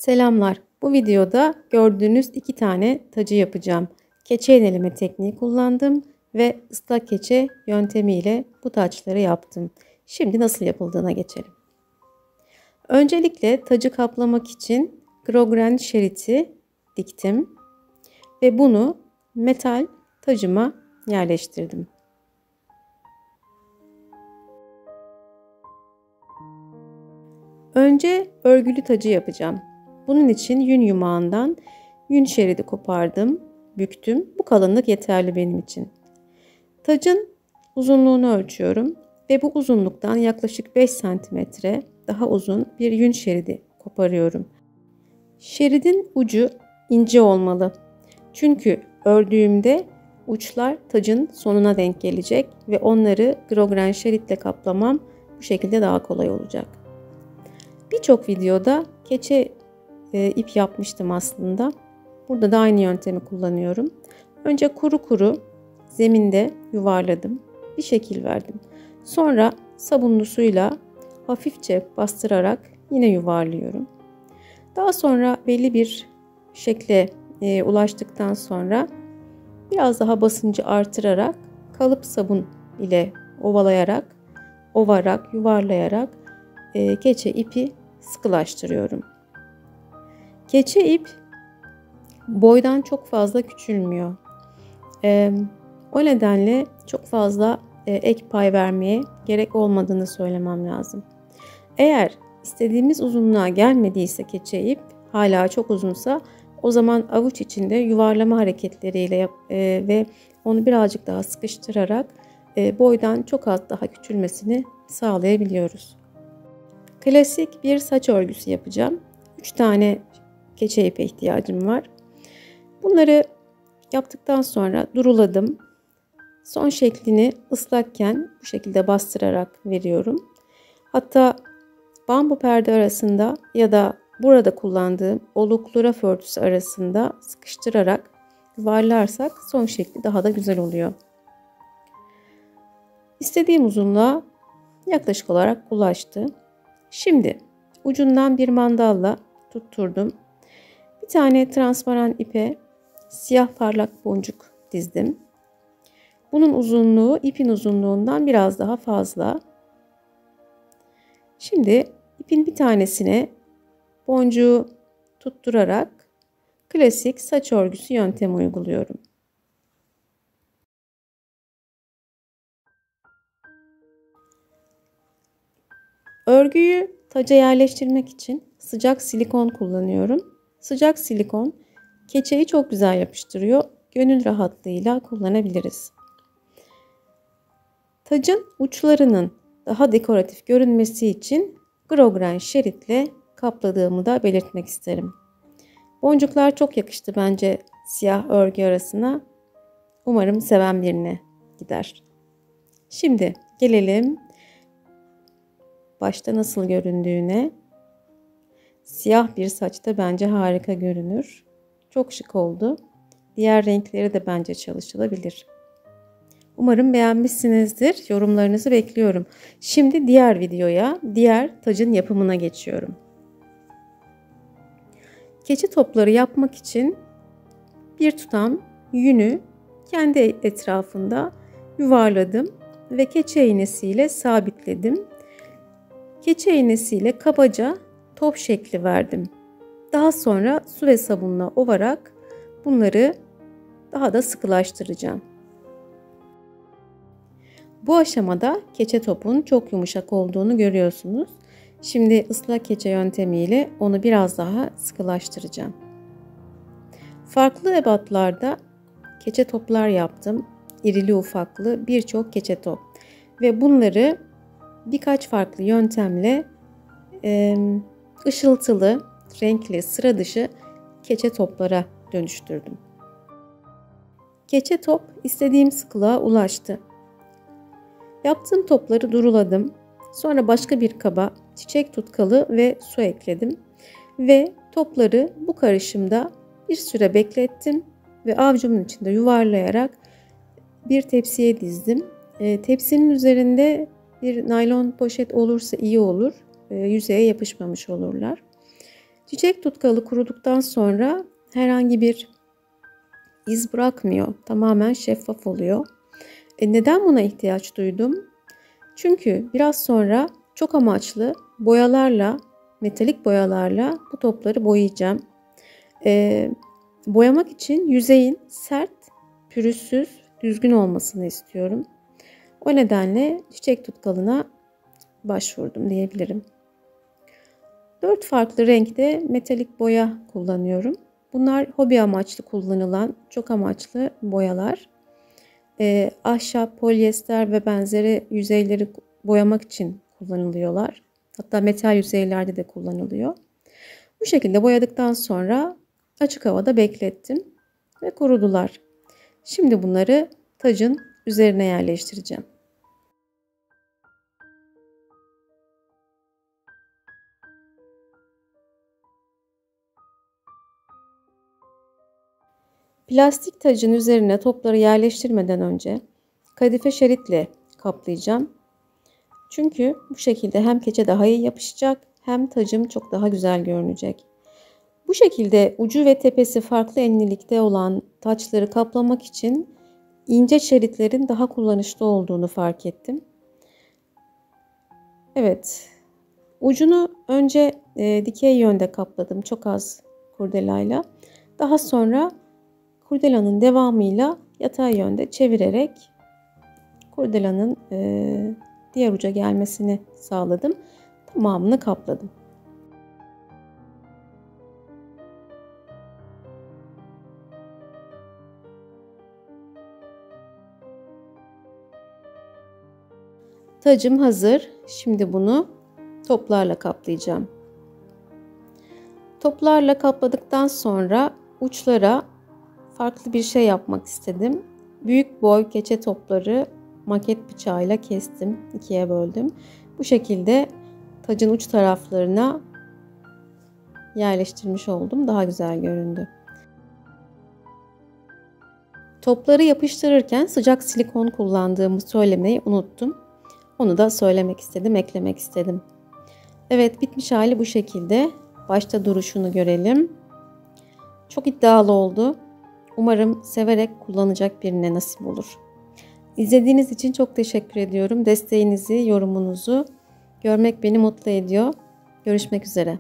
Selamlar. Bu videoda gördüğünüz iki tane tacı yapacağım. Keçe iğneleme tekniği kullandım ve ıslak keçe yöntemiyle bu taçları yaptım. Şimdi nasıl yapıldığına geçelim. Öncelikle tacı kaplamak için grosgrain şeriti diktim ve bunu metal tacıma yerleştirdim. Önce örgülü tacı yapacağım. Bunun için yün yumağından yün şeridi kopardım, büktüm. Bu kalınlık yeterli benim için. Tacın uzunluğunu ölçüyorum ve bu uzunluktan yaklaşık 5 santimetre daha uzun bir yün şeridi koparıyorum. Şeridin ucu ince olmalı. Çünkü ördüğümde uçlar tacın sonuna denk gelecek ve onları grosgrain şeritle kaplamam bu şekilde daha kolay olacak. Birçok videoda keçe ip yapmıştım aslında. Burada da aynı yöntemi kullanıyorum. Önce kuru zeminde yuvarladım. Bir şekil verdim. Sonra sabunlu suyla hafifçe bastırarak yine yuvarlıyorum. Daha sonra belli bir şekle ulaştıktan sonra biraz daha basıncı artırarak kalıp sabun ile ovarak, yuvarlayarak keçe ipi sıkılaştırıyorum. Keçe ip boydan çok fazla küçülmüyor. O nedenle çok fazla ek pay vermeye gerek olmadığını söylemem lazım. Eğer istediğimiz uzunluğa gelmediyse keçe ip hala çok uzunsa o zaman avuç içinde yuvarlama hareketleriyle ve onu birazcık daha sıkıştırarak boydan çok az daha küçülmesini sağlayabiliyoruz. Klasik bir saç örgüsü yapacağım. 3 tane keçe ipe ihtiyacım var. Bunları yaptıktan sonra duruladım. Son şeklini ıslakken bu şekilde bastırarak veriyorum. Hatta bambu perde arasında ya da burada kullandığım oluklu raf örtüsü arasında sıkıştırarak yuvarlarsak son şekli daha da güzel oluyor. İstediğim uzunluğa yaklaşık olarak ulaştı. Şimdi ucundan bir mandalla tutturdum. Bir tane transparan ipe siyah parlak boncuk dizdim. Bunun uzunluğu ipin uzunluğundan biraz daha fazla. Şimdi ipin bir tanesine boncuğu tutturarak klasik saç örgüsü yöntemi uyguluyorum. Örgüyü taca yerleştirmek için sıcak silikon kullanıyorum. Sıcak silikon keçeyi çok güzel yapıştırıyor. Gönül rahatlığıyla kullanabiliriz. Tacın uçlarının daha dekoratif görünmesi için grosgrain şeritle kapladığımı da belirtmek isterim. Boncuklar çok yakıştı bence siyah örgü arasına. Umarım seven birine gider. Şimdi gelelim başta nasıl göründüğüne. Siyah bir saçta bence harika görünür. Çok şık oldu. Diğer renkleri de bence çalışılabilir. Umarım beğenmişsinizdir. Yorumlarınızı bekliyorum. Şimdi diğer videoya, diğer tacın yapımına geçiyorum. Keçe topları yapmak için bir tutam yünü kendi etrafında yuvarladım ve keçe iğnesiyle sabitledim. Keçe iğnesiyle kabaca top şekli verdim. Daha sonra su ve sabunla ovarak bunları daha da sıkılaştıracağım. Bu aşamada keçe topun çok yumuşak olduğunu görüyorsunuz. Şimdi ıslak keçe yöntemiyle onu biraz daha sıkılaştıracağım. Farklı ebatlarda keçe toplar yaptım. İrili ufaklı birçok keçe top. Ve bunları birkaç farklı yöntemle ışıltılı, renkli, sıra dışı keçe toplara dönüştürdüm. Keçe top istediğim sıklığa ulaştı. Yaptığım topları duruladım. Sonra başka bir kaba çiçek tutkalı ve su ekledim. Ve topları bu karışımda bir süre beklettim. Ve avucumun içinde yuvarlayarak bir tepsiye dizdim. Tepsinin üzerinde bir naylon poşet olursa iyi olur. Yüzeye yapışmamış olurlar. Çiçek tutkalı kuruduktan sonra herhangi bir iz bırakmıyor. Tamamen şeffaf oluyor. Neden buna ihtiyaç duydum? Çünkü biraz sonra çok amaçlı boyalarla, metalik boyalarla bu topları boyayacağım. Boyamak için yüzeyin sert, pürüzsüz, düzgün olmasını istiyorum. O nedenle çiçek tutkalına başvurdum diyebilirim. 4 farklı renkte metalik boya kullanıyorum. Bunlar hobi amaçlı kullanılan çok amaçlı boyalar. Ahşap, polyester ve benzeri yüzeyleri boyamak için kullanılıyorlar. Hatta metal yüzeylerde de kullanılıyor. Bu şekilde boyadıktan sonra açık havada beklettim ve kurudular. Şimdi bunları tacın üzerine yerleştireceğim. Plastik tacın üzerine topları yerleştirmeden önce kadife şeritle kaplayacağım. Çünkü bu şekilde hem keçe daha iyi yapışacak hem tacım çok daha güzel görünecek. Bu şekilde ucu ve tepesi farklı enlilikte olan taçları kaplamak için ince şeritlerin daha kullanışlı olduğunu fark ettim. Evet, ucunu önce dikey yönde kapladım çok az kurdelayla. Daha sonra kurdelanın devamıyla yatay yönde çevirerek kurdelanın diğer uca gelmesini sağladım. Tamamını kapladım. Tacım hazır. Şimdi bunu toplarla kaplayacağım. Toplarla kapladıktan sonra uçlara farklı bir şey yapmak istedim. Büyük boy keçe topları maket bıçağıyla kestim. İkiye böldüm. Bu şekilde tacın uç taraflarına yerleştirmiş oldum. Daha güzel göründü. Topları yapıştırırken sıcak silikon kullandığımı söylemeyi unuttum. Onu da söylemek istedim, eklemek istedim. Evet, bitmiş hali bu şekilde. Başta duruşunu görelim. Çok iddialı oldu. Umarım severek kullanacak birine nasip olur. İzlediğiniz için çok teşekkür ediyorum. Desteğinizi, yorumunuzu görmek beni mutlu ediyor. Görüşmek üzere.